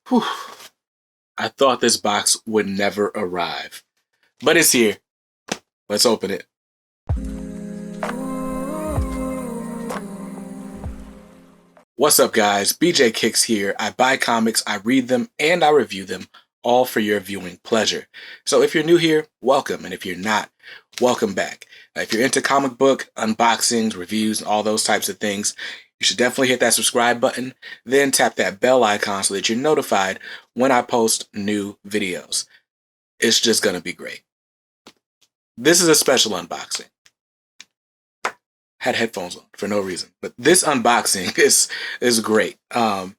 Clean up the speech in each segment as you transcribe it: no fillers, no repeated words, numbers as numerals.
Whew. I thought this box would never arrive, but it's here. Let's open it. What's up, guys? BJ Kicks here. I buy comics, I read them, and I review them, all for your viewing pleasure. So if you're new here, welcome, and if you're not, welcome back. If you're into comic book unboxings, reviews, and all those types of things, you should definitely hit that subscribe button, then tap that bell icon so that you're notified when I post new videos. It's just gonna be great. This is a special unboxing. Had headphones on for no reason, but this unboxing is great. I'm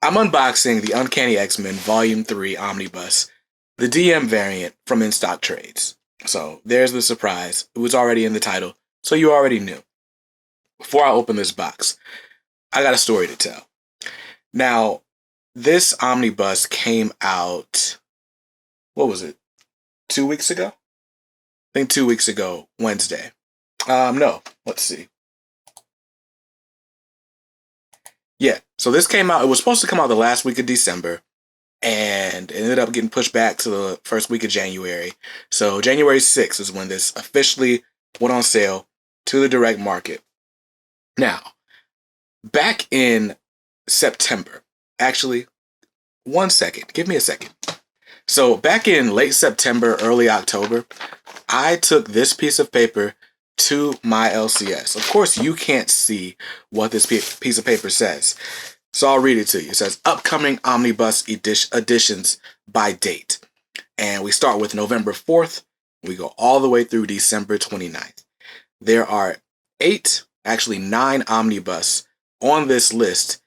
unboxing the Uncanny Xmen Volume 3 Omnibus, the DM variant from InStockTrades. So there's the surprise. It was already in the title, so you already knew. Before I open this box, I got a story to tell. Now, this omnibus came out, what was it, 2 weeks ago? I think 2 weeks ago, Wednesday. No, let's see. Yeah, so this came out, it was supposed to come out the last week of December, and it ended up getting pushed back to the first week of January. So January 6th is when this officially went on sale to the direct market. Now, back in September, actually, 1 second, give me a second. So back in late September, early October, I took this piece of paper to my LCS. Of course, you can't see what this piece of paper says, so I'll read it to you. It says, upcoming Omnibus editions by date. And we start with November 4th. We go all the way through December 29th. There are 9 Omnibus on this list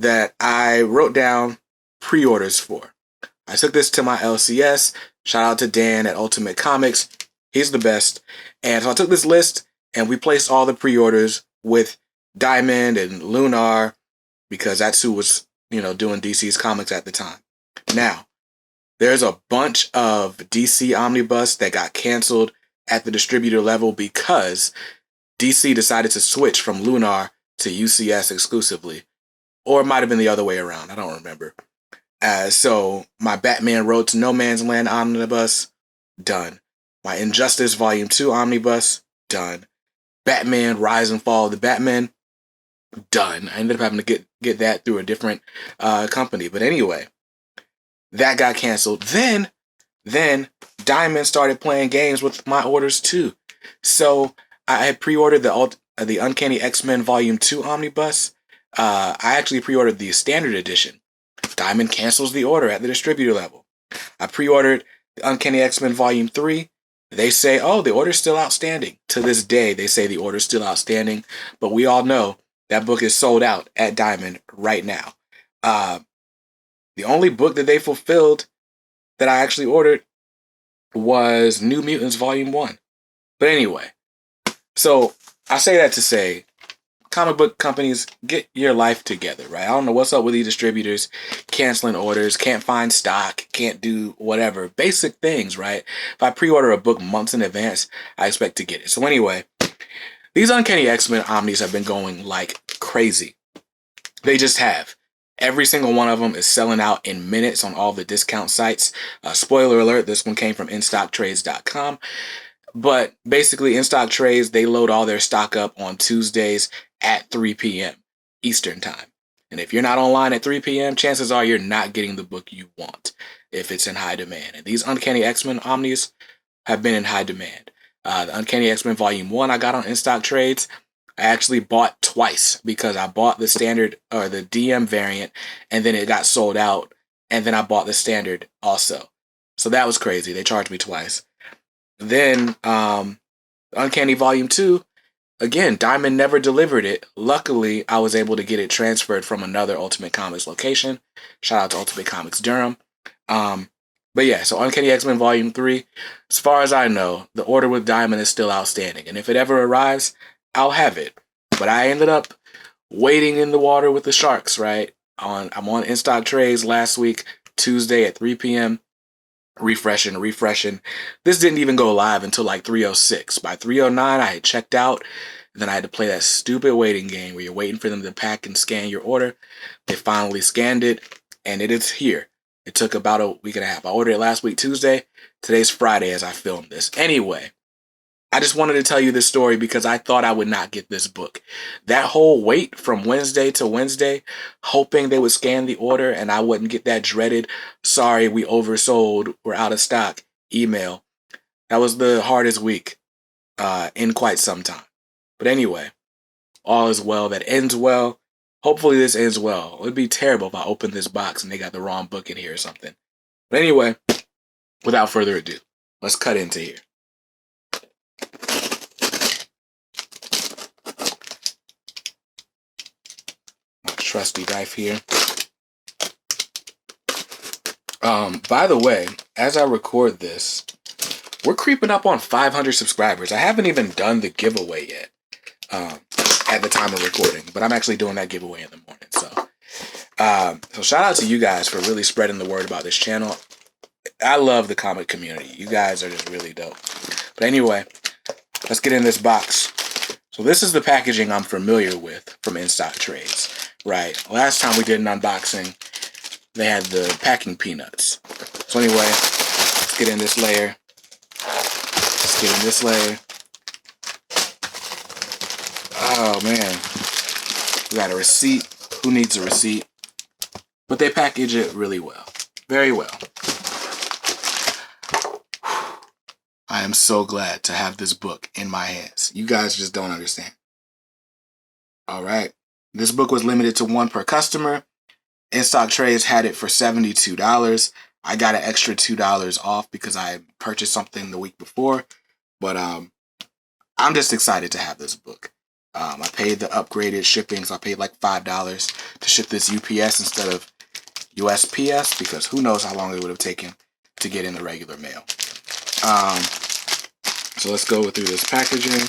that I wrote down pre-orders for. I took this to my LCS. Shout out to Dan at Ultimate Comics. He's the best. And so I took this list and we placed all the pre-orders with Diamond and Lunar because that's who was, doing DC's comics at the time. Now, there's a bunch of DC Omnibus that got canceled at the distributor level because DC decided to switch from Lunar to UCS exclusively. Or it might have been the other way around. I don't remember. So my Batman Road to No Man's Land Omnibus, done. My Injustice Volume 2 Omnibus, done. Batman Rise and Fall of the Batman, done. I ended up having to get that through a different company. But anyway, that got canceled. Then Diamond started playing games with my orders too. So I had pre-ordered the Uncanny Xmen Volume 2 Omnibus. I actually pre-ordered the Standard Edition. Diamond cancels the order at the distributor level. I pre-ordered the Uncanny Xmen Volume 3. They say, oh, the order's still outstanding. To this day, they say the order's still outstanding. But we all know that book is sold out at Diamond right now. The only book that they fulfilled that I actually ordered was New Mutants Volume 1. But anyway, so I say that to say, comic book companies, get your life together, right? I don't know what's up with these distributors canceling orders, can't find stock, can't do whatever. Basic things, right? If I pre-order a book months in advance, I expect to get it. So anyway, these Uncanny X-Men Omnis have been going like crazy. They just have. Every single one of them is selling out in minutes on all the discount sites. Spoiler alert, this one came from InStockTrades.com. But basically, InStockTrades, they load all their stock up on Tuesdays at 3 p.m. Eastern Time. And if you're not online at 3 p.m., chances are you're not getting the book you want if it's in high demand. And these Uncanny Xmen Omnis have been in high demand. The Uncanny Xmen Volume 1 I got on InStockTrades, I actually bought twice because I bought the standard or the DM variant and then it got sold out. And then I bought the standard also. So that was crazy. They charged me twice. Then Uncanny Volume 2, again, Diamond never delivered it. Luckily, I was able to get it transferred from another Ultimate Comics location. Shout out to Ultimate Comics Durham. But yeah, so Uncanny X-Men Volume 3, as far as I know, the order with Diamond is still outstanding. And if it ever arrives, I'll have it. But I ended up wading in the water with the sharks, right? I'm on InStockTrades last week, Tuesday at 3 p.m. Refreshing. This didn't even go live until like 3:06. By 3:09, I had checked out. Then I had to play that stupid waiting game where you're waiting for them to pack and scan your order. They finally scanned it. and it is here. It took about a week and a half. I ordered it last week, Tuesday. Today's Friday as I filmed this. Anyway, I just wanted to tell you this story because I thought I would not get this book. That whole wait from Wednesday to Wednesday, hoping they would scan the order and I wouldn't get that dreaded, sorry, we oversold, we're out of stock email. That was the hardest week in quite some time. But anyway, all is well that ends well. Hopefully this ends well. It would be terrible if I opened this box and they got the wrong book in here or something. But anyway, without further ado, let's cut into here. Trusty knife here. By the way, as I record this, we're creeping up on 500 subscribers. I haven't even done the giveaway yet at the time of recording, but I'm actually doing that giveaway in the morning. So shout out to you guys for really spreading the word about this channel. I love the comic community. You guys are just really dope. But anyway, let's get in this box. So this is the packaging I'm familiar with from InStockTrades. Right. Last time we did an unboxing, they had the packing peanuts. So anyway, let's get in this layer. Let's get in this layer. Oh, man. We got a receipt. Who needs a receipt? But they package it really well. Very well. I am so glad to have this book in my hands. You guys just don't understand. All right. This book was limited to one per customer. InStockTrades had it for $72. I got an extra $2 off because I purchased something the week before. But I'm just excited to have this book. I paid the upgraded shipping, so I paid like $5 to ship this UPS instead of USPS because who knows how long it would have taken to get in the regular mail. So let's go through this packaging.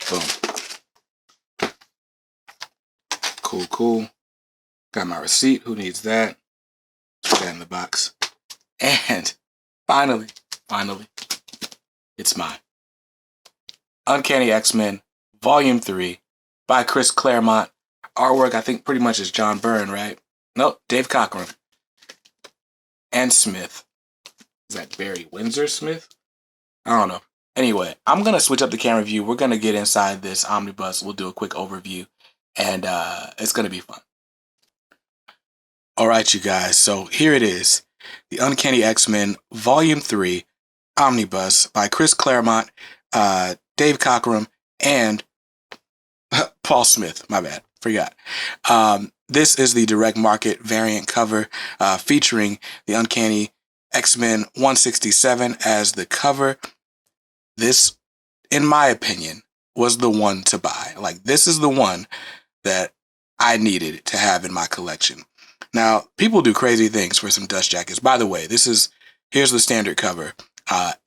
Boom. Cool. Got my receipt. Who needs that? Put that in the box. And finally, it's mine. Uncanny Xmen, Volume 3, by Chris Claremont. Artwork, I think, pretty much is John Byrne, right? Nope, Dave Cockrum. And Smith. Is that Barry Windsor Smith? I don't know. Anyway, I'm going to switch up the camera view. We're going to get inside this omnibus. We'll do a quick overview. And it's going to be fun. All right, you guys. So here it is. The Uncanny Xmen, Volume 3, Omnibus by Chris Claremont, Dave Cockrum, and Paul Smith. My bad. Forgot. This is the direct market variant cover featuring the Uncanny Xmen 167 as the cover. This, in my opinion, was the one to buy. Like, this is the one that I needed to have in my collection. Now, people do crazy things for some dust jackets. By the way, here's the standard cover.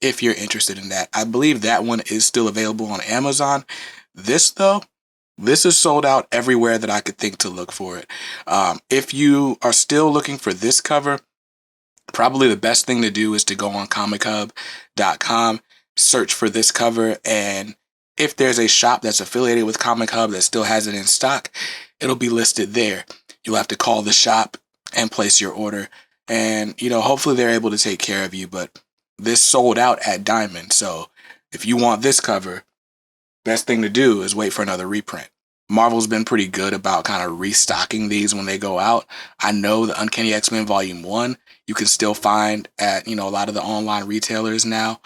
If you're interested in that, I believe that one is still available on Amazon. This is sold out everywhere that I could think to look for it. If you are still looking for this cover, probably the best thing to do is to go on comichub.com, search for this cover, and if there's a shop that's affiliated with Comic Hub that still has it in stock, it'll be listed there. You'll have to call the shop and place your order. And, hopefully they're able to take care of you. But this sold out at Diamond. So if you want this cover, best thing to do is wait for another reprint. Marvel's been pretty good about kind of restocking these when they go out. I know the Uncanny Xmen Volume 1, you can still find at, a lot of the online retailers now.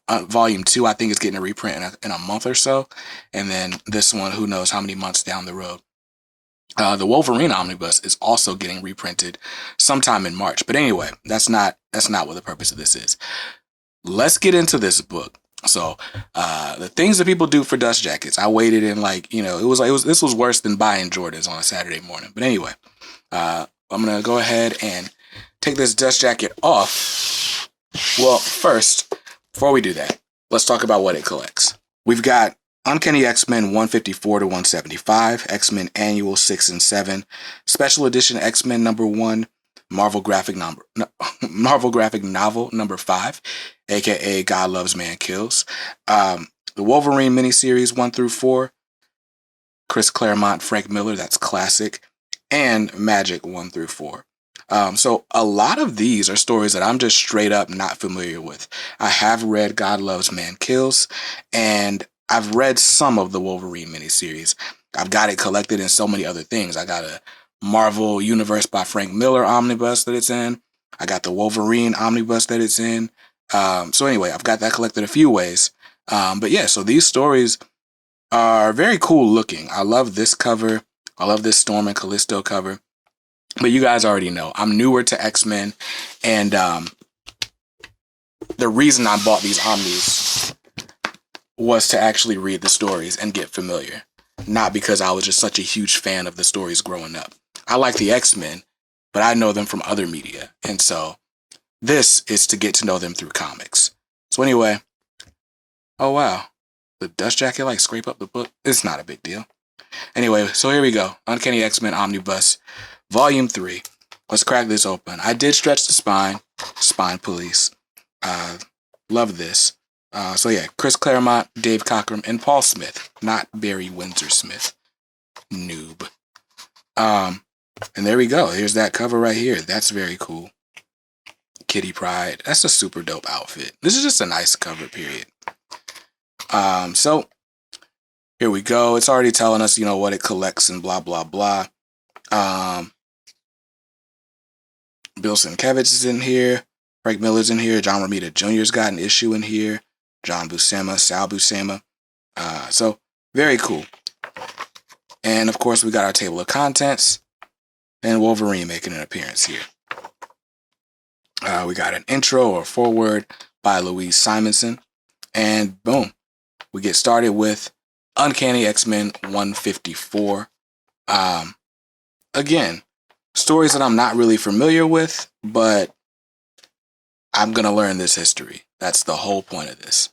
Volume 2, I think, is getting a reprint in a month or so. And then this one, who knows how many months down the road. The Wolverine Omnibus is also getting reprinted sometime in March. But anyway, that's not what the purpose of this is. Let's get into this book. So the things that people do for dust jackets, I waited in this was worse than buying Jordans on a Saturday morning. But anyway, I'm going to go ahead and take this dust jacket off. Well, first, before we do that, let's talk about what it collects. We've got Uncanny Xmen 154 to 175, X-Men Annual 6 and 7, Special Edition X-Men number 1, Marvel Graphic Novel number 5, aka God Loves Man Kills, the Wolverine Miniseries 1 through 4, Chris Claremont, Frank Miller, that's classic, and Magic 1 through 4. So a lot of these are stories that I'm just straight up not familiar with. I have read God Loves, Man Kills, and I've read some of the Wolverine miniseries. I've got it collected in so many other things. I got a Marvel Universe by Frank Miller omnibus that it's in. I got the Wolverine omnibus that it's in. So anyway, I've got that collected a few ways. But yeah, so these stories are very cool looking. I love this cover. I love this Storm and Callisto cover. But you guys already know, I'm newer to X-Men, and the reason I bought these omnis was to actually read the stories and get familiar. Not because I was just such a huge fan of the stories growing up. I like the X-Men, but I know them from other media. And so this is to get to know them through comics. So anyway, oh wow, the dust jacket like scrape up the book. It's not a big deal. Anyway, so here we go. Uncanny X-Men Omnibus, Volume 3. Let's crack this open. I did stretch the spine. Spine police. Love this. So yeah, Chris Claremont, Dave Cockrum, and Paul Smith. Not Barry Windsor Smith. Noob. And there we go. Here's that cover right here. That's very cool. Kitty Pryde. That's a super dope outfit. This is just a nice cover, period. So here we go. It's already telling us, what it collects and blah, blah, blah. Bill Sienkiewicz is in here. Frank Miller's in here. John Romita Jr.'s got an issue in here. John Buscema, Sal Buscema. So very cool. And of course, we got our table of contents and Wolverine making an appearance here. We got an intro or foreword by Louise Simonson. And boom, we get started with Uncanny X-Men 154. Again, stories that I'm not really familiar with, but I'm going to learn this history. That's the whole point of this.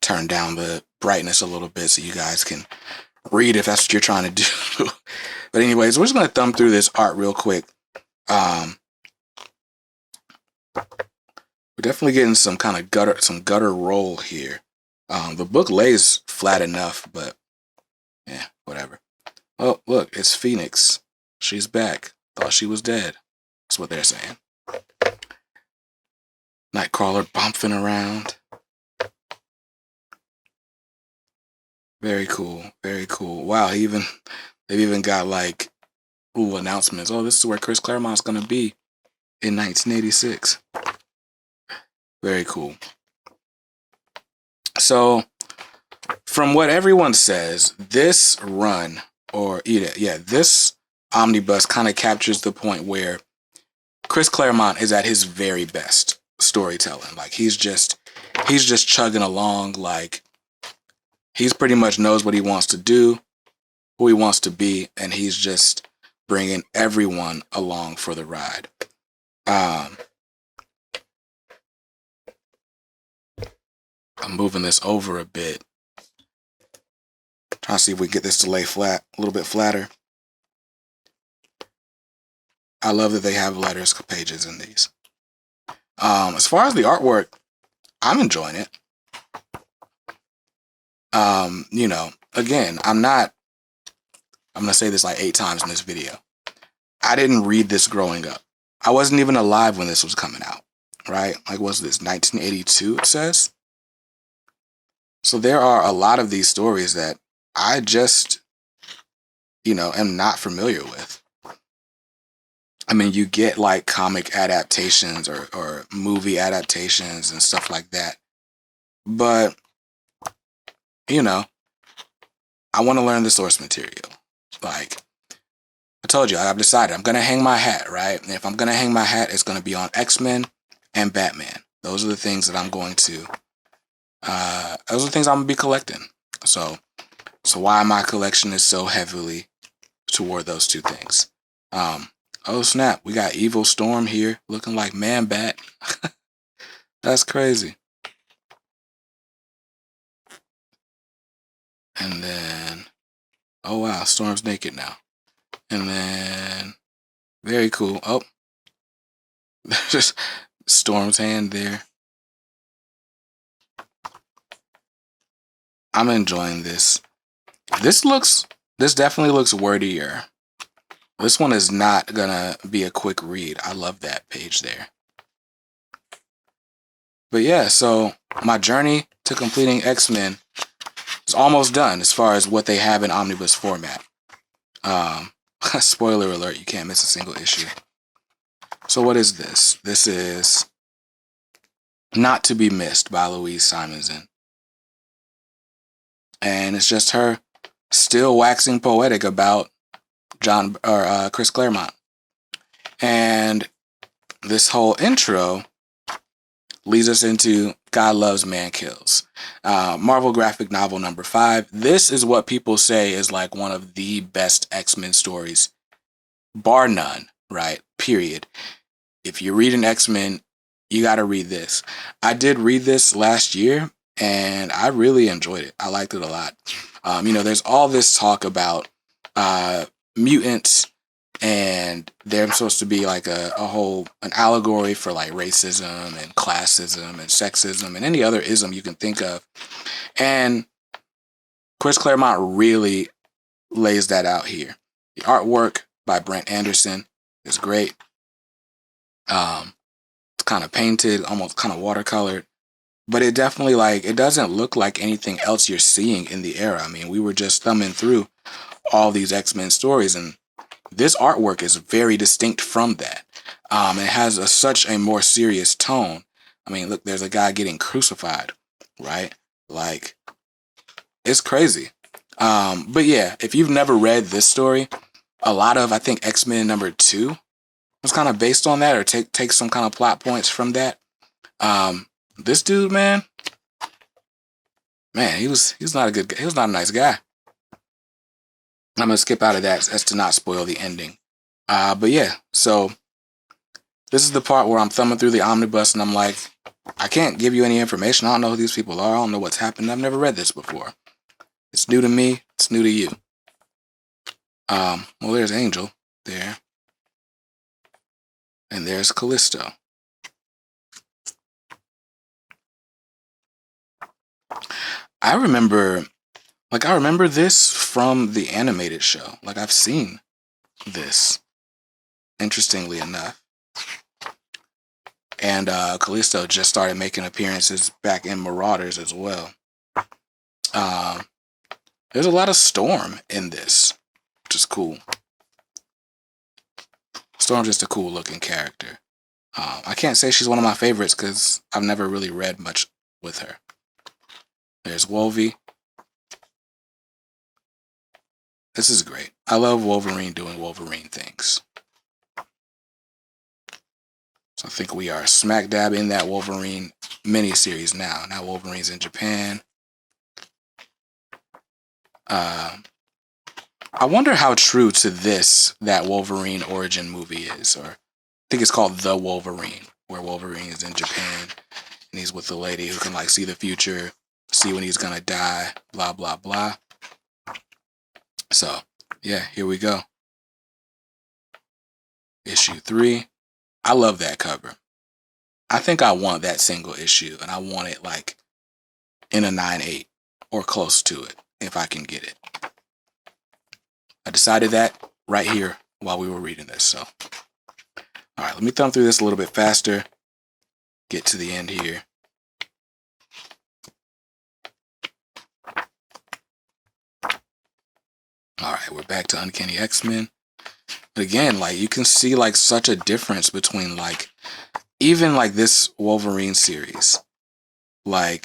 Turn down the brightness a little bit so you guys can read if that's what you're trying to do. But anyways, we're just going to thumb through this art real quick. We're definitely getting some kind of gutter roll here. The book lays flat enough, but yeah, whatever. Oh, look, it's Phoenix. She's back. Thought she was dead. That's what they're saying. Nightcrawler bumping around. Very cool. Very cool. Wow, they've even got like announcements. Oh, this is where Chris Claremont's gonna be in 1986. Very cool. So, from what everyone says, this run, this omnibus kind of captures the point where Chris Claremont is at his very best storytelling. Like he's just chugging along. Like he's pretty much knows what he wants to do, who he wants to be, and he's just bringing everyone along for the ride. I'm moving this over a bit. Trying to see if we can get this to lay flat, a little bit flatter. I love that they have letters pages in these. As far as the artwork, I'm enjoying it. Again, I'm going to say this like 8 times in this video. I didn't read this growing up. I wasn't even alive when this was coming out, right? Like, what's this, 1982, it says? So there are a lot of these stories that I just, am not familiar with. I mean, you get like comic adaptations or movie adaptations and stuff like that. But, I want to learn the source material. Like, I told you, I've decided I'm going to hang my hat, right? And if I'm going to hang my hat, it's going to be on X-Men and Batman. Those are the things that I'm going to, those are the things I'm going to be collecting. So why my collection is so heavily toward those two things. Oh snap, we got Evil Storm here looking like Man-Bat. That's crazy. And then, oh wow, Storm's naked now. And then, very cool. Oh, just Storm's hand there. I'm enjoying this. This definitely looks wordier This one is not gonna be a quick read. I love that page there. But yeah, so my journey to completing X-Men is almost done as far as what they have in omnibus format. Spoiler alert, you can't miss a single issue. So what is this? This is Not to Be Missed by Louise Simonson. And it's just her still waxing poetic about Chris Claremont. And this whole intro leads us into God Loves, Man Kills. Marvel graphic novel number 5. This is what people say is like one of the best X-Men stories, bar none, right? Period. If you're reading X-Men, you got to read this. I did read this last year, and I really enjoyed it. I liked it a lot. There's all this talk about mutants, and they're supposed to be like an allegory for like racism and classism and sexism and any other ism you can think of. And Chris Claremont really lays that out here. The artwork by Brent Anderson is great. It's kind of painted, almost kind of watercolored, but it definitely it doesn't look like anything else you're seeing in the era. I mean, we were just thumbing through all these X-Men stories, and this artwork is very distinct from that. It has such a more serious tone. I mean, look, there's a guy getting crucified, right? Like, it's crazy. But yeah, if you've never read this story, a lot of, I think, X-Men number 2 was kind of based on that, or take some kind of plot points from that. This dude, man, he was not a nice guy. I'm gonna skip out of that as to not spoil the ending. But yeah, so this is the part where I'm thumbing through the omnibus and I'm like, I can't give you any information. I don't know who these people are. I don't know what's happened. I've never read this before. It's new to me. It's new to you. Well, there's Angel there. And there's Callisto. I remember this from the animated show. Like, I've seen this, interestingly enough. And Callisto just started making appearances back in Marauders as well. There's a lot of Storm in this, which is cool. Storm's just a cool looking character. I can't say she's one of my favorites because I've never really read much with her. There's Wolvie. This is great. I love Wolverine doing Wolverine things. So I think we are smack dab in that Wolverine miniseries now. Now Wolverine's in Japan. I wonder how true to this that Wolverine origin movie is, or I think it's called The Wolverine, where Wolverine is in Japan and he's with the lady who can see the future, see when he's gonna die, blah blah blah. So yeah, here we go. Issue 3. I love that cover. I think I want that single issue, and I want it in a 9/8 or close to it if I can get it. I decided that right here while we were reading this. So, all right, let me thumb through this a little bit faster. Get to the end here. All right, we're back to Uncanny Xmen. But again, you can see such a difference between even this Wolverine series. So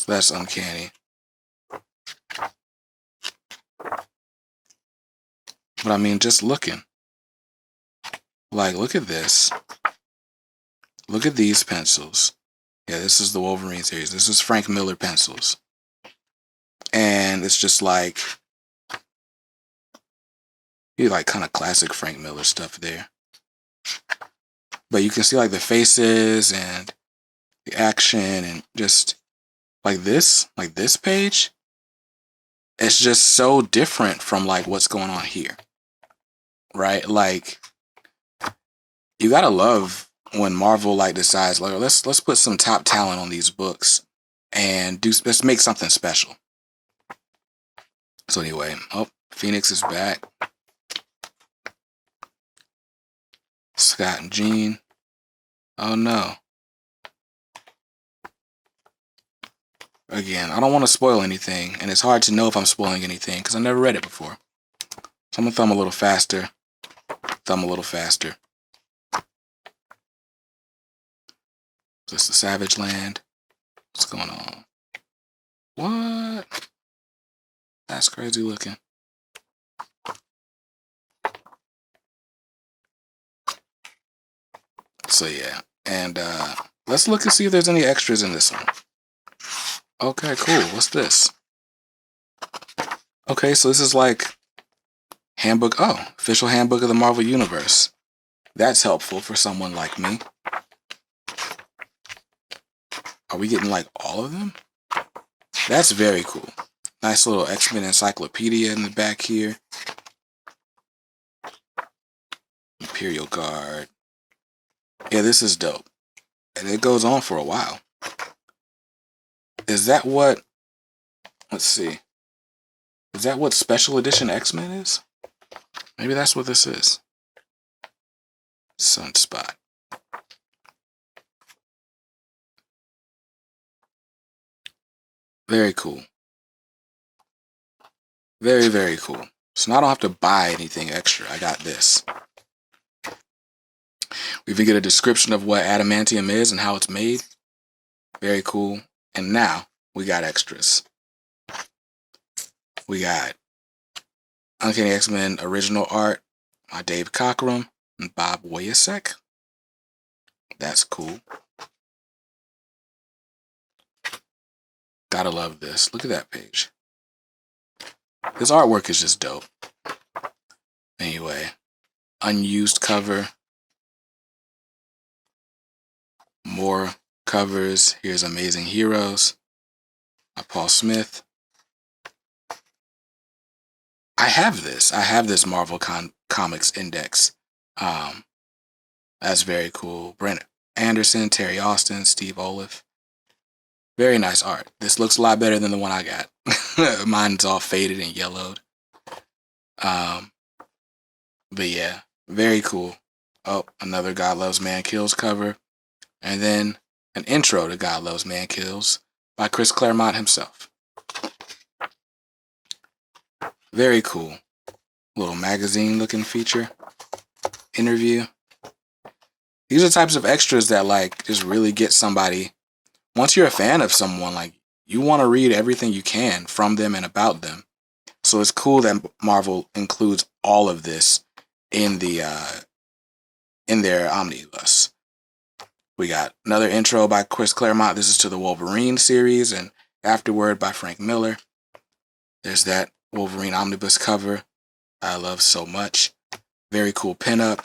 that's Uncanny. But I mean, just looking. Look at this. Look at these pencils. Yeah, this is the Wolverine series. This is Frank Miller pencils. And it's just you kind of classic Frank Miller stuff there. But you can see the faces and the action and just this page. It's just so different from what's going on here. Right? You gotta love when Marvel decides let's put some top talent on these books and let's make something special. So anyway, Phoenix is back. Scott and Jean. Oh no. Again, I don't want to spoil anything, and it's hard to know if I'm spoiling anything because I never read it before. So I'm gonna thumb a little faster. Thumb a little faster. Is this the Savage Land? What's going on? What? That's crazy looking. So yeah, and let's look and see if there's any extras in this one. Okay, cool. What's this? Okay, so this is like handbook. Oh, official handbook of the Marvel Universe. That's helpful for someone like me. Are we getting like all of them? That's very cool. Nice little X-Men encyclopedia in the back here. Imperial Guard. Yeah, this is dope. And it goes on for a while. Is that what... Let's see. Is that what Special Edition X-Men is? Maybe that's what this is. Sunspot. Very cool. Very, very cool. So now I don't have to buy anything extra. I got this. We even get a description of what adamantium is and how it's made. Very cool. And now we got extras. We got Uncanny X-Men original art by Dave Cockrum and Bob Wojciech. That's cool. Gotta love this. Look at that page. This artwork is just dope. Anyway, unused cover. More covers. Here's Amazing Heroes by Paul Smith. I have this. I have this Marvel Comics Index. That's very cool. Brent Anderson, Terry Austin, Steve Olive. Very nice art. This looks a lot better than the one I got. Mine's all faded and yellowed. But yeah, very cool. Oh, another God Loves Man Kills cover. And then an intro to God Loves Man Kills by Chris Claremont himself. Very cool. Little magazine looking feature. Interview. These are types of extras that like just really get somebody. Once you're a fan of someone, like you want to read everything you can from them and about them. So it's cool that Marvel includes all of this in their Omnibus. We got another intro by Chris Claremont. This is to the Wolverine series, and afterword by Frank Miller. There's that Wolverine Omnibus cover I love so much. Very cool pinup.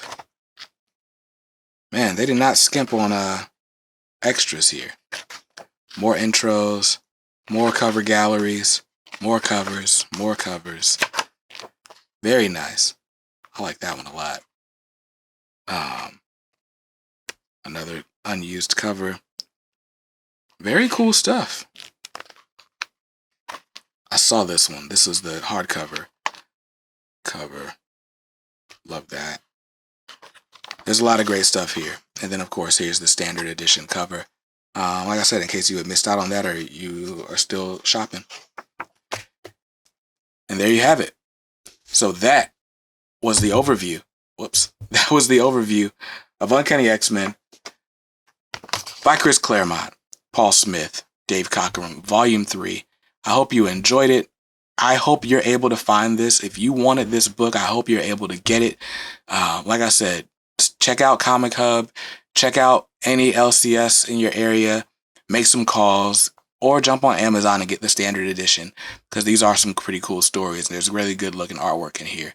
Man, they did not skimp on extras here. More intros, more cover galleries, more covers, more covers. Very nice. I like that one a lot. Another unused cover. Very cool stuff. I saw this one. This was the hardcover cover. Love that. There's a lot of great stuff here. And then, of course, here's the standard edition cover. Like I said, in case you had missed out on that or you are still shopping. And there you have it. So that was the overview. Whoops. That was the overview of Uncanny X-Men by Chris Claremont, Paul Smith, Dave Cockrum, Volume 3. I hope you enjoyed it. I hope you're able to find this. If you wanted this book, I hope you're able to get it. Like I said, check out Comic Hub. Check out any LCS in your area. Make some calls. Or jump on Amazon and get the standard edition. Because these are some pretty cool stories. And there's really good looking artwork in here.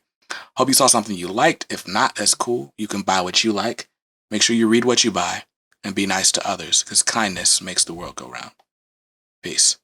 Hope you saw something you liked. If not, that's cool. You can buy what you like. Make sure you read what you buy. And be nice to others. Because kindness makes the world go round. Peace.